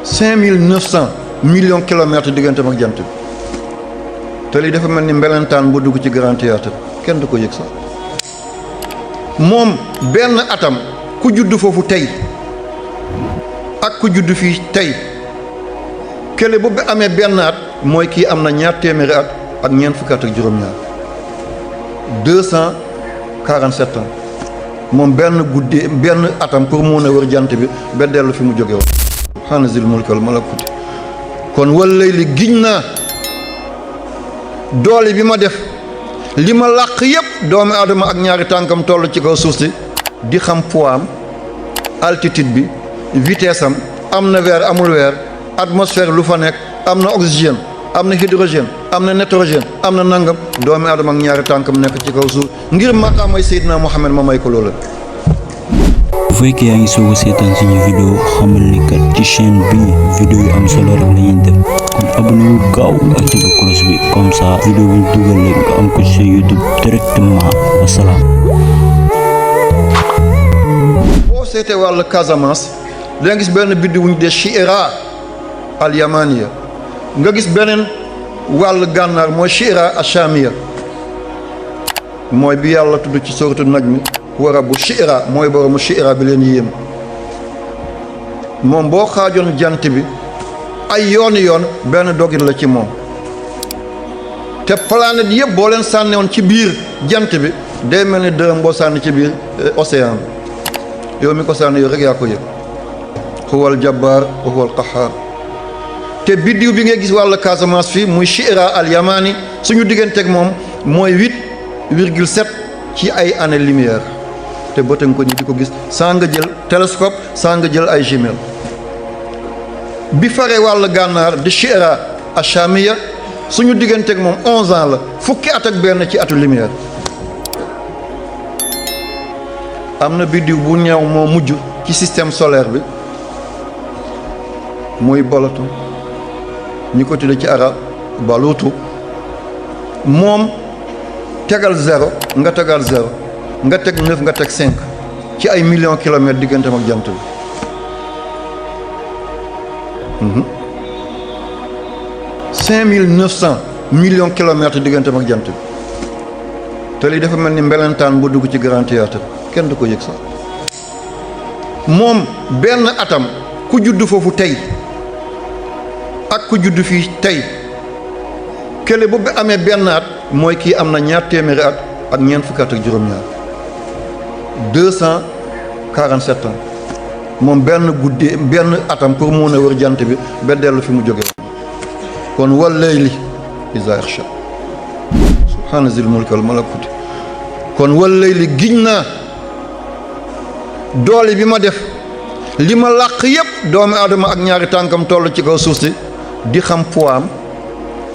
5900 millions kilomètres digganteem ak jant bi te lii dafa mel ni mbelentaan bu dugg ci Grand Théâtre kenn du ko yëg sax moom benn atam ku judd foofu tey ak ku judd fii tey kële bu amee benn at mooy kii am na ñaar téeméeri at ak ñeent fukki at ak juróom-ñaar 247 ans moom benn guddi benn atam pour mun a wër jant bi ba dellu fi mu jóge woon xaana zil mulkal malakuti kon wallay li giñ naa doole bi ma def li ma làq yépp doomu aadama ak ñaari tànkam toll ci kaw suuf si di xam poids am altitude bi vitesse am na weer amul weer atmosphère lu fa nekk am na oxygène am na hydrogène am na nitrogène am na nangam doomu aadama ak ñaari tànkam nekk ci kaw suuf ngir maqaamay Seydina Muhammad ma may ko loola. bu fekkee yaa ngi soog a seetaan suñu vidéo xamal ni kat ci chaîne bi vidéo yu am solo rek lañuy def kon abonné wu gaaw activé cloche bi comme ça vidéo bu dugal rek nga am ko ci YouTube directement wasalaam. boo seetee wàllu Casamance da nga gis benn biddi wuñ de Chira al Yamaniya nga gis beneen wàllu gànnaar mooy Chira Achamiya mooy bi yàlla tudd ci sooratu Najm wa rabbu Chira mooy boromu Chira bi leen yéem moom boo xaajoon jant bi ay yoon benn dogit la ci moom te planète yëpp boo leen sànnewoon ci biir jant bi day mel ni dërëm boo sànni ci biir océan bi yow mi ko sànni yow rek yaa ko yëg huwal jabbaar wa huwal qahhaar te biddiw bi ngay gis wàllu Casamance fii muy Chira al Yamani suñu digganteeg moom mooy 8,7 ci ay années lumière te bëtëng ko ni di ko gis saa nga jël télescope saa nga jël ay jumelles bi faree wàllu gànnaar di Chira Achamiya suñu digganteeg moom 11 ans la fukki at ak benn ci atu lumière am na biddiw bu ñëw moo mujj ci système solaire bi muy Boloton ñi ko tudde ci arab baluutu moom tegal 0 nga tegal 0 nga teg 9 nga teg 5 ci ay millions kilomètres digganteem ak jant bi 5900 millions kilomètres digganteem ak jant bi te lii dafa mel ni mbelentaan bu dugg ci Grand Théâtre kenn du ko yëg sax moom benn atam ku judd foofu tey ak ku judd fii tey kële bu amee benn at mooy kii am na ñaar téeméeri at ak ñeent fukki at ak juróom-ñaar 247 ans moom benn guddi benn atam pour mun a wër jant bi ba dellu fi mu jóge woon kon wal layli izaa yaxshaa subhaana zil mulki wal malakuti kon wal layli giñ naa doole bi ma def li ma làq yépp doomu aadama ak ñaari tànkam toll ci kaw suuf si di xam poids am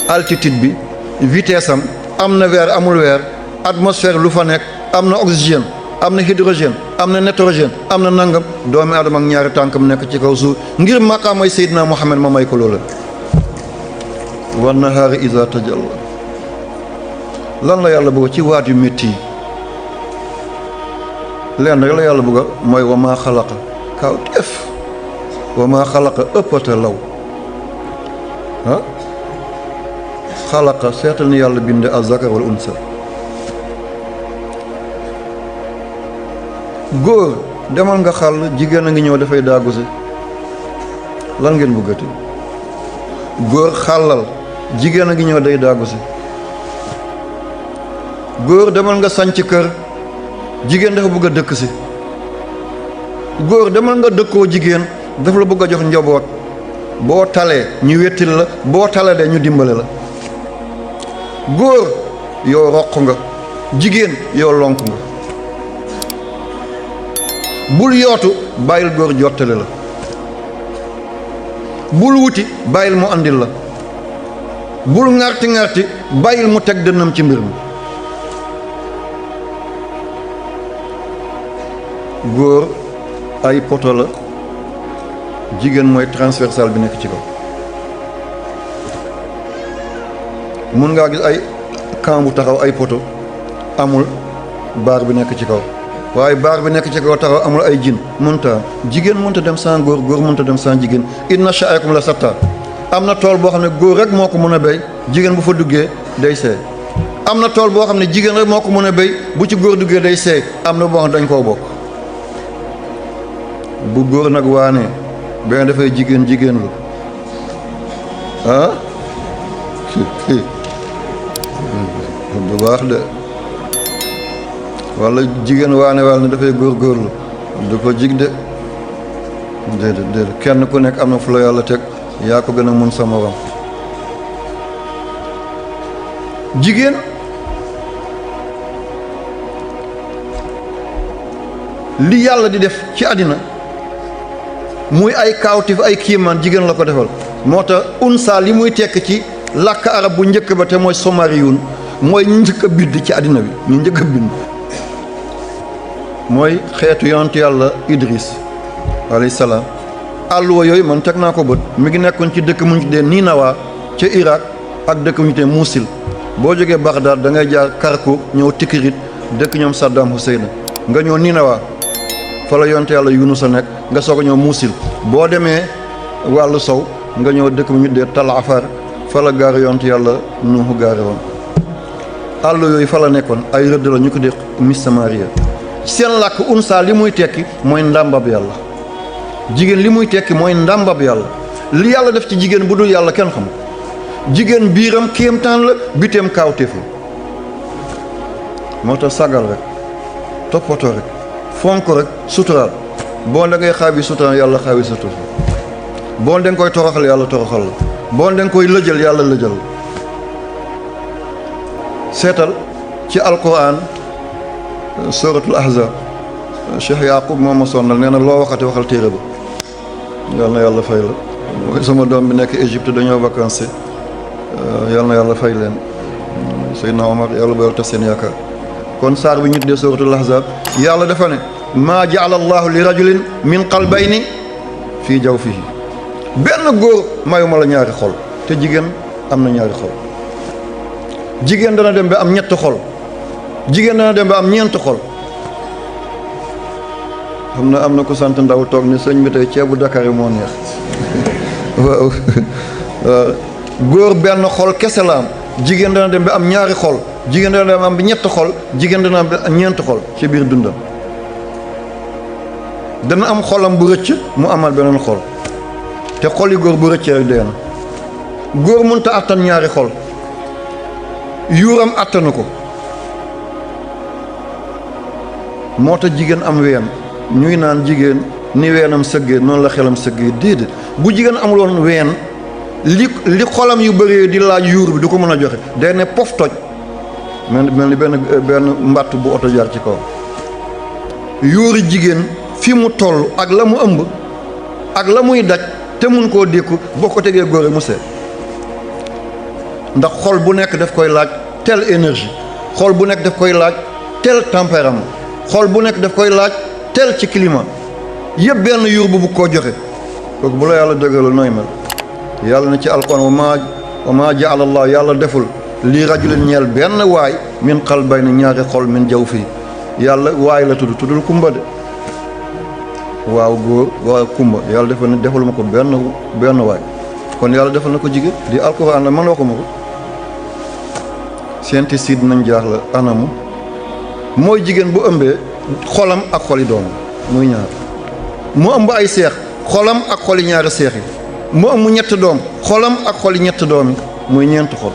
altitude bi vitesse am na weer amul weer atmosphère lu fa nekk am na oxygène am na hydrogène am na nitrogène am na nangam doomu aadama ak ñaari tànkam nekk ci kaw suuf ngir maqaamay Seydina Muhammad ma may ko loola. wan nahaari izaa tajalla lan la yàlla bëgg ci waat yu métti yi leen rek la yàlla bëgg mooy wa maa xalaqa kaw teef wa maa xalaqa ëppate law ah xalaqa seetal ni yàlla bind az-zakar wal unsa góor demal nga xàll jigéen a ngi ñëw dafay daagu si lan ngeen bëggati góor xàllal jigéen a ngi ñëw day daagu si góor demal nga sanc kër jigéen dafa bëgg a dëkk si góor demal nga dëkkoo jigéen dafa la bëgg a jox njaboot boo talee ñu wettil la boo talee de ñu dimbale la góor yow roq nga jigéen yow lonk nga bul yootu bàyyil góor jottale la bul wuti bàyyil mu andil la bul ŋarti bàyyil mu teg dënnam ci mbir mi góor ay poto la jigéen mooy transversal bi nekk ci kaw mun ngaa gis ay camp bu taxaw ay poto amul baar bi nekk ci kaw waaye baar bi nekk ci kaw taxaw amul ay jin mënta jigéen mënta dem sans góor góor mënta dem sans jigéen inna sha'akum la satta am na tool boo xam ne góor rek moo ko mën a béy jigéen bu fa duggee day seey am na tool boo xam ne jigéen rek moo ko mën a béy bu ci góor duggee day seey am na boo xam ne dañ koo bokk bu góor nag waane benn dafay jigéen lu ah bu baax de walla jigéen waane walla ne dafay góorgóorlu du ko jig de déedéet kenn ku nekk am na fu la yàlla teg yaa ko gën a mun sa morom jigéen li yàlla di def ci àddina muy ay kaawtif ay kiimaan jigéen la ko defal moo tax unsa li muy tekk ci làkk arab bu njëkk ba te mooy somariyun mooy ñu njëkk a bind ci àddina bi ñu njëkk a bind mooy xeetu yonent yàlla Idris alayhi salaam àlluwa yooyu man teg naa ko bët mi ngi nekkoon ci dëkk mu ñu tuddee Ninawa ca Irak ak dëkk mu ñu tuddee Muusil boo jógee Bagdad da ngay jaar Karkuk ñëw Tikrit dëkk ñoom Saddam Hussein nga ñëw Ninawa fa la yonent yàlla Yunus a nekk nga soog a ñëw Muusil boo demee wàllu sow nga ñëw dëkk mu ñu tuddee Tal Afar fa la gaar yonent yàlla Nuuhu gaare woon àll yooyu fa la nekkoon ay rëdd la ñu ko dee Miss Samaria seen làkk unsa li muy tekki mooy ndàmbab yàlla jigéen li muy tekki mooy ndàmbab yàlla li yàlla def ci jigéen bu dul yàlla kenn xam jigéen biiram kéemtaan la biteem kaawteef la moo tax sagal rek toppatoo rek fonk rek suturaal boo da ngay xaawi suturaal yàlla xaawi sutura boo da nga koy toroxal yàlla toroxal la boo da nga koy lëjal yàlla lëjal la seetal ci alquran suratul ahzab Cheikh Yaqub moom ma sonnal nee na loo waxati waxal téere ba yal na yàlla fay la mooy sama doom bi nekk Égypte dañoo vacances yal na yàlla fay leen Seydina Omar yàlla ba yàlla tax seen yaakaar kon saar bi ñu tuddee suratul ahzab yàlla dafa ne maa jaala allahu li rajulin min qalbayni fii jawfihi benn góor mayuma la ñaari xol te jigéen am na ñaari xol jigéen dana dem ba am ñett xol jigéen dana dem ba am ñeent xol am na ko sant ndaw toog ni sëñ bi tey ceebu Dakar yi moo neex waaw góor benn xol kese la am jigéen dana dem ba am ñaari xol jigéen dana dem ba am ñett xol jigéen dana am ba ñeent xol ci biir dundam dana am xolam bu rëcc mu amal beneen xol te xol yi góor bu rëccee rek dee na góor mënta attan ñaari xol yuuram attanu ko moo tax jigéen am ween ñuy naan jigéen ni weenam sëggee noonu la xelam sëggee déedéet bu jigéen amuloon ween li xolam yu bëree di laaj yuur bi du ko mën a joxe day ne pof toj mel ni benn mbàtt bu oto jaar ci kaw yuuri jigéen fi mu toll ak la mu ëmb ak la muy daj te mun koo dékku boo ko tegee góore mu seet ndax xol bu nekk daf koy laaj telle énergie xol bu nekk daf koy laaj tel tempérament xol bu nekk daf koy laaj tel ci climat yëpp benn yuur bu koo joxe kooku bu la yàlla dëggalu nooy mel yàlla na ci alquran wa maa jaala allah yàlla deful lii rajulin ñeel benn waay min qalbayni ñaari xol min jaw fii yàlla waay la tuddul kumba de waaw góor waaw kumba yàlla defal ma ko benn waay kon yàlla defal na ko jigéen di alquran la man waxuma ko scientifique nañ jaax la anamu mooy jigéen bu ëmbee xolam ak xoli doomam muy ñaar mu ëmb ay seex xolam ak xoli ñaari seex yi mu ëmb ñett doom xolam ak xoli ñett doom yi muy ñeent xol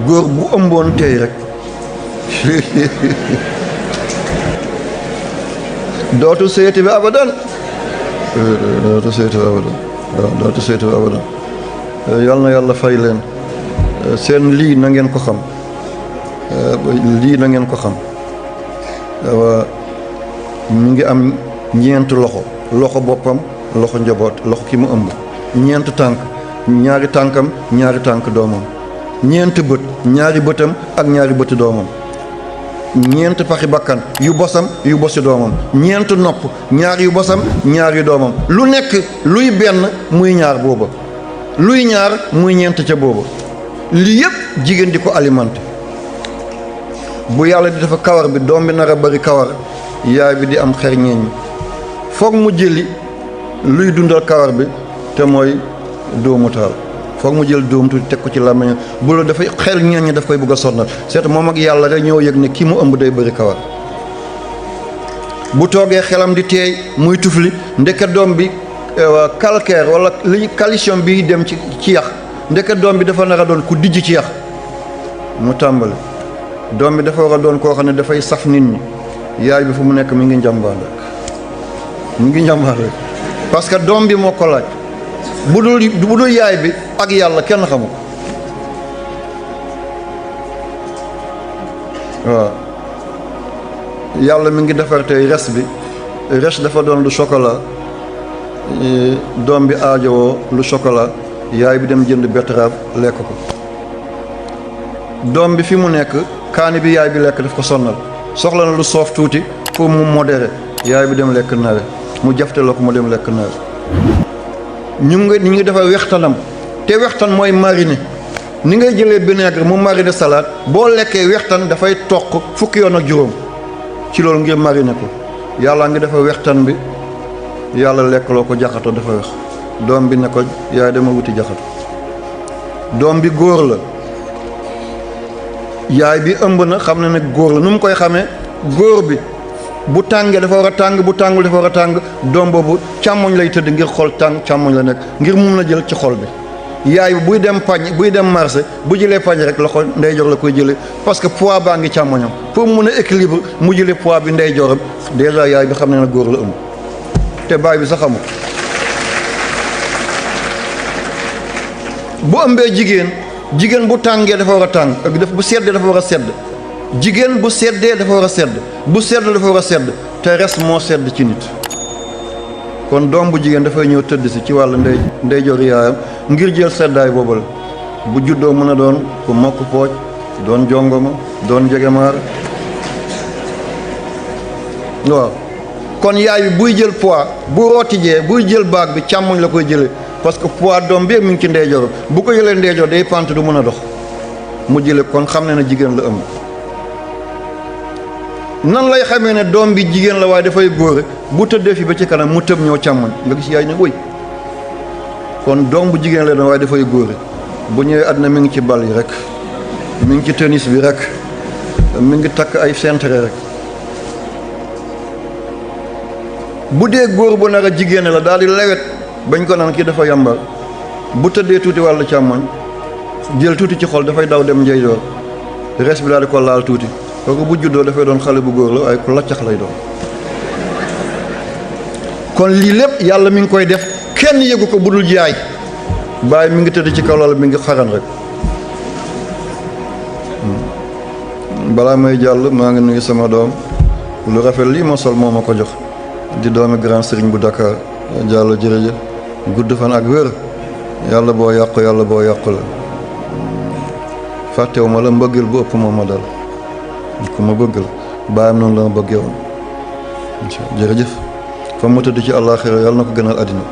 góor bu ëmboon tey rek dootu seeti bi abadan dootu seeti bi abadan yal na yàlla fay leen seen lii na ngeen ko xam lii na ngeen ko xam mi ngi am ñeent loxo boppam loxo njaboot loxo ki mu ëmb ñeent tànk ñaari tànkam ñaari tànk doomam ñeent bët ñaari bëtam ak ñaari bëti doomam ñeent paxi bakkan yu bosam yu bosi doomam ñeent nopp ñaar yu bosam ñaar yu doomam lu nekk luy benn muy ñaar booba luy ñaar muy ñeent ca booba lii yëpp jigéen di ko alimenté. bu yàlla di dafa kawar bi doom bi nar a bari kawar yaay bi di am xer ñeeñ foog mu jëli luy dundal kawar bi te mooy dóomu taal foog mu jël dóom tuuti teg ko ci làmmiñ bu la dafay xel ñeeñ ñi daf koy bëgg a sonnal seet moom ak yàlla rek ñëw yëg ne kii mu ëmb day bari kawar bu toogee xelam di teey muy tufli ndeke doom bi calcaire wala li calcium bi dem ci yax ndeke doom bi dafa nar a doon ku dijj ci yax mu tàmbali doom bi dafa war a doon koo xam ne dafay saf nit ñi yaay bi fu mu nekk mi ngi njàmbaar rek parce que doom bi moo ko laaj bu dul yaay bi ak yàlla kenn xamu ko waaw yàlla mi ngi defar tey res bi res dafa doon lu chocolat doom bi aajowoo lu chocolat yaay bi dem jënd betterave lekk ko doom bi fi mu nekk kaani bi yaay bi lekk daf ko sonnal soxla na lu soof tuuti pour mu modéré yaay bi dem lekk nawe mu jafteloo ko mu dem lekk nawe ñu ngi defar wextanam te wextan mooy mariner ni ngay jëlee vinaigre mu mariner salade boo lekkee wextan dafay toq fukki yoon ak juróom ci loolu ngir mariner ko yàlla ngi defar wextan bi yàlla lekkaloo ko jaxato dafa wex doom bi ne ko yaay dama wuti jaxato doom bi góor la yaay bi ëmb na xam na ne góor la nu mu koy xamee góor bi bu tàngee dafa war a tàng bu tàngul dafa war a tàng doom boobu càmmoñ lay tëdd ngir xol tàng càmmoñ la nekk ngir mun na jël ci xol bi yaay bi buy dem pañ buy dem marché bu jëlee pañ rek loxo ndeyjoor la koy jëlee parce que poids baa ngi càmmoñam pour mun a équilibre mu jëlee poids bi ndeyjooram déjà yaay bi xam ne na góor la ëmb te baay bi sax xamul bu ëmbee jigéen bu tàngee dafa war a tàng bu seddee dafa war a sedd jigéen bu seddee dafa war a sedd bu sedd dafa war a sedd te res moo sedd ci nit kon doom bu jigéen dafay ñëw tëdd si ci wàllu ndeyjoor yaayam ngir jël seddaay boobu la bu juddoo mën a doon ku mokk pooj doon jongoma doon njegemaar waaw kon yaay bi buy jël poids bu rootijee buy jël baag bi càmmoñ la koy jëlee parce que poids doom bi mi ngi ci ndeyjoor bu ko jëlee ndeyjoor day pant du mën a dox mu jële kon xam ne na jigéen la ëmb nan lay xamee ne doom bi jigéen la waaye dafay góore bu tëddee fi ba ci kanam mu tëb ñëw càmmoñ nga gis yaay ne wëy kon doom bu jigéen la doon waaye dafay góore bu ñëwee àddina mi ngi ci bal yi rek mi ngi ci tennis bi rek mi ngi takk ay centre rek bu dee góor bu nar a jigéen la daal di lewet bañ ko naan kii dafa yàmbar bu tëddee tuuti wàllu càmmoñ jël tuuti ci xol dafay daw dem njeyjoor res bi daal di ko laal tuuti kooku bu juddoo dafay doon xale bu góor la waaye ku laccax lay doon kon lii lépp yàlla mi ngi koy def kenn yëgu ko bu dul jaay bàyyi mi ngi tëdd ci kaw lal mi ngi xaran rek balaa may jàll maa ngi nuyu sama doom lu rafet lii ma sol moo ma ko jox di doomi grand sëriñ bu Dakar jàll jërëjëf gudd fan ak wér yàlla boo yàqu la fàttewu ma la mbëggeel bu ëpp moom ma dal ku ma bëgg la bàyyam noonu la ma bëggee woon jërëjëf fa mu tëdd ci àllaaxira yàlla na ko gënal àddina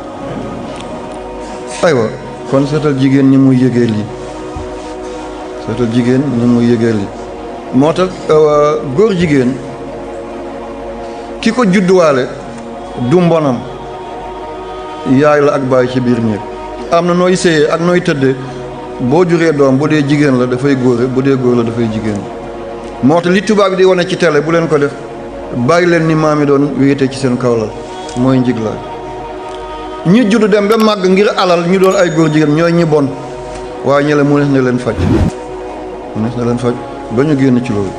aywa kon seetal jigéen ñi muy yëgee lii moo tax góor jigéen ki ko judduwaale du mbonam yaay la ak bàyyi ci biir néeg am na nooy séyee ak nooy tëddee boo juree doom bu dee jigéen la dafay góore bu dee góor la dafay jigéen moo tax li tubaab bi di wane ci télé bu leen ko def bàyyi leen ni maam yi doon wéete ci seen kawlal mooy njiglaay ñi juddu dem ba màgg ngir alal ñu doon ay góor jigéen ñooy ñi bon waaye ñi la mu nees na leen faj ba ñu génn ci loolu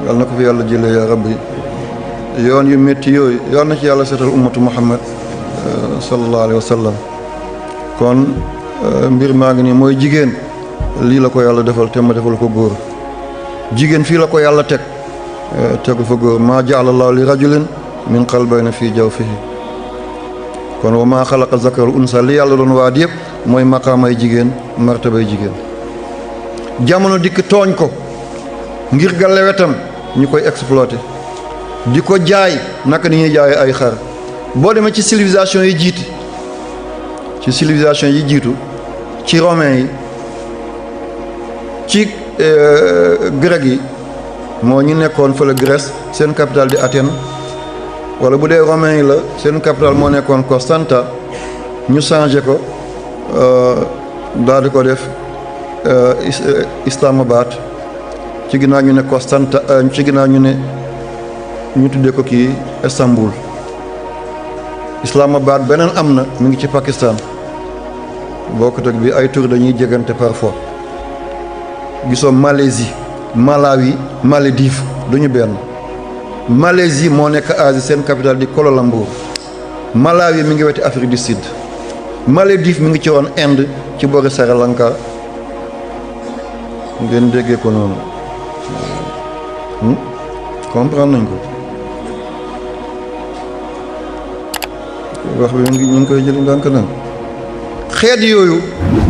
yal na ko fi yàlla jëlee yaa rabbi yoon yu métti yooyu yal na ci yàlla seetal ummatu muhammad sallallahu alayhi wa sallam kon mbir maa ngi nii mooy jigéen lii la ko yàlla defal te ma defal ko góor jigéen fii la ko yàlla tegu fa góor maa jaala allahu li rajulin min qalbayni fii jawfihi kon wa maa xalaqa zakara unsa li yàlla doon waat yëpp mooy maqaamay jigéen martabay jigéen jamono dikk tooñ ko ngir ga lewetam ñu koy exploité di ko jaay naka ni ñuy jaay ay xar boo demee ci civilisation yi jiitu ci romain yi ci grec yi moo ñu nekkoon fële Grèce seen capitale di Athènes wala bu dee romain yi la seen capitale moo nekkoon Constanta ñu changé ko daal di ko def Islamabad ci ginnaaw ñu ne Constanta ci ginnaaw ñu ne ñu tuddee ko kii Istanbul. Islamabad beneen am na mi ngi ci Pakistan bokkut ak bi ay tur dañuy jegante parfois gisoo Malaisie Malawi Maldives duñu benn. Malaisie moo nekk Asie seen capitale di Kuala Lumpur Malawi mi ngi weti Afrique du Sud Maldives mi ngi ci woon Inde ci boori Sri Lanka ngeen déggee ko noonu comprendre nañ ko wax bi ñu ngi koy jëli ndànk nan xeet yooyu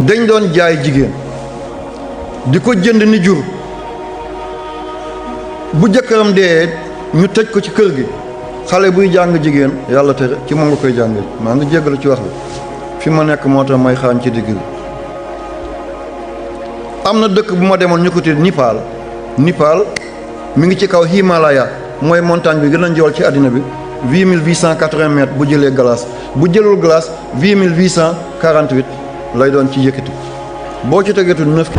dañ doon jaay jigéen di ko jënd ni jur bu jëkkëram dee ñu tëj ko ci kër gi xale buy jàng jigéen yàlla tere ci moom nga koy jàngal maa ngi jéggalu ci wax bi fi ma nekk moo tax may xaañ ci digg bi am na dëkk bu ma demoon ñu ko tudd Nipal mi ngi ci kaw Himalaya mooy montagne bi gën a njool ci àddina bi 8880 mètres bu jëlee glace bu jëlul glace 8848 lay doon ci yëkkati boo ci tegeetu 9.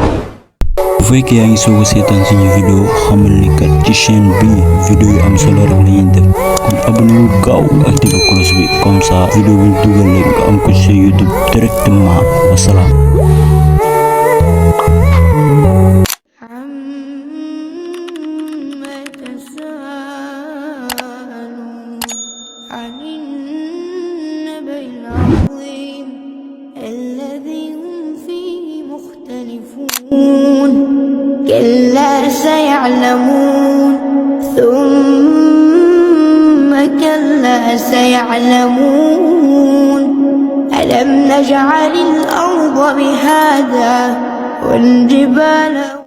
bu fekkee yaa ngi soog a seetaan suñu vidéo xamal ni kat ci chaîne bi vidéo yu am solo rek la ñuy def kon abonné wu gaaw activé cloche bi comme ça vidéo bu ñu dugal rek nga am ko ci YouTube directement wasalaam. كلا سيعلمون ثم كلا سيعلمون ألم نجعل الأرض بهذا والجبال